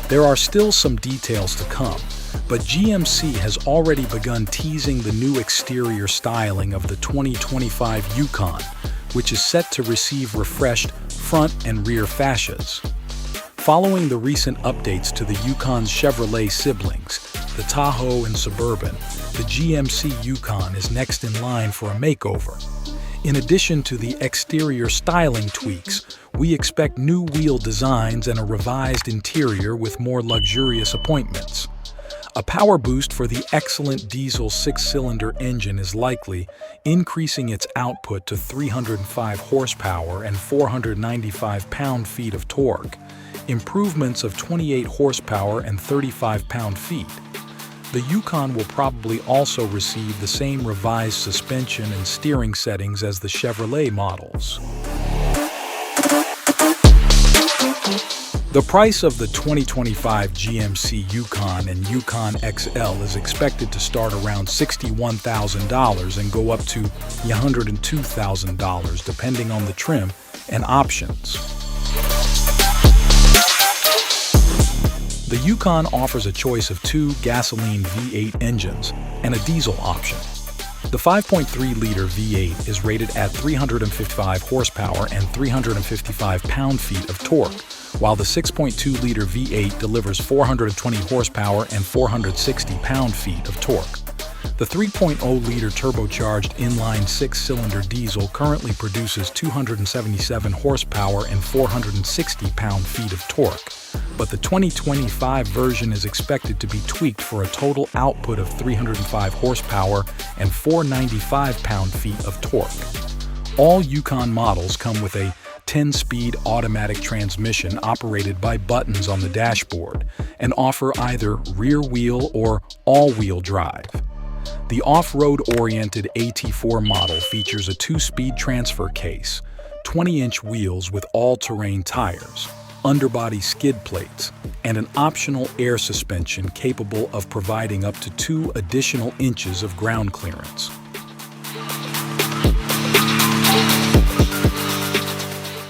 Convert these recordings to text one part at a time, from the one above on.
There are still some details to come, but GMC has already begun teasing the new exterior styling of the 2025 Yukon, which is set to receive refreshed front and rear fascias. Following the recent updates to the Yukon's Chevrolet siblings, the Tahoe and Suburban, the GMC Yukon is next in line for a makeover. In addition to the exterior styling tweaks, we expect new wheel designs and a revised interior with more luxurious appointments. A power boost for the excellent diesel 6-cylinder engine is likely, increasing its output to 305 horsepower and 495 pound-feet of torque, improvements of 28 horsepower and 35 pound-feet. The Yukon will probably also receive the same revised suspension and steering settings as the Chevrolet models. The price of the 2025 GMC Yukon and Yukon XL is expected to start around $61,000 and go up to $102,000 depending on the trim and options. The Yukon offers a choice of two gasoline V8 engines and a diesel option. The 5.3-liter V8 is rated at 355 horsepower and 355 pound-feet of torque, while the 6.2-liter V8 delivers 420 horsepower and 460 pound-feet of torque. The 3.0-liter turbocharged inline 6-cylinder diesel currently produces 277 horsepower and 460 pound-feet of torque, but the 2025 version is expected to be tweaked for a total output of 305 horsepower and 495 pound-feet of torque. All Yukon models come with a 10-speed automatic transmission operated by buttons on the dashboard and offer either rear-wheel or all-wheel drive. The off-road-oriented AT4 model features a 2-speed transfer case, 20-inch wheels with all-terrain tires, underbody skid plates, and an optional air suspension capable of providing up to 2 additional inches of ground clearance.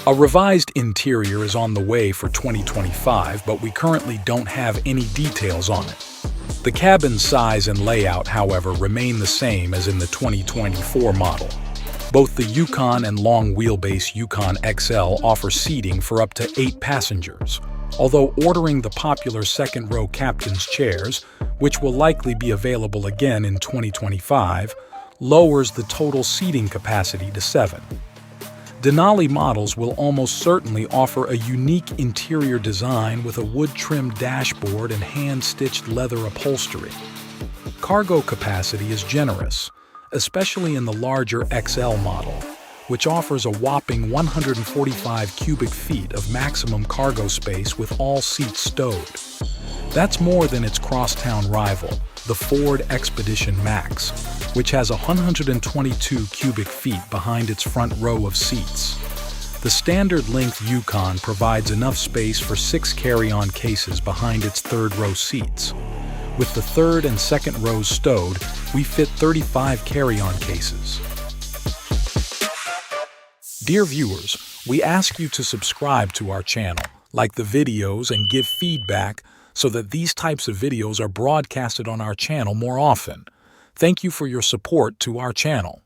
A revised interior is on the way for 2025, but we currently don't have any details on it. The cabin size and layout, however, remain the same as in the 2024 model. Both the Yukon and long-wheelbase Yukon XL offer seating for up to 8 passengers, although ordering the popular second-row captain's chairs, which will likely be available again in 2025, lowers the total seating capacity to 7. Denali models will almost certainly offer a unique interior design with a wood-trimmed dashboard and hand-stitched leather upholstery. Cargo capacity is generous, especially in the larger XL model, which offers a whopping 145 cubic feet of maximum cargo space with all seats stowed. That's more than its crosstown rival, the Ford Expedition Max, which has 122 cubic feet behind its front row of seats. The standard-length Yukon provides enough space for 6 carry-on cases behind its third-row seats. With the third and second rows stowed, we fit 35 carry-on cases. Dear viewers, we ask you to subscribe to our channel, like the videos, and give feedback so that these types of videos are broadcasted on our channel more often. Thank you for your support to our channel.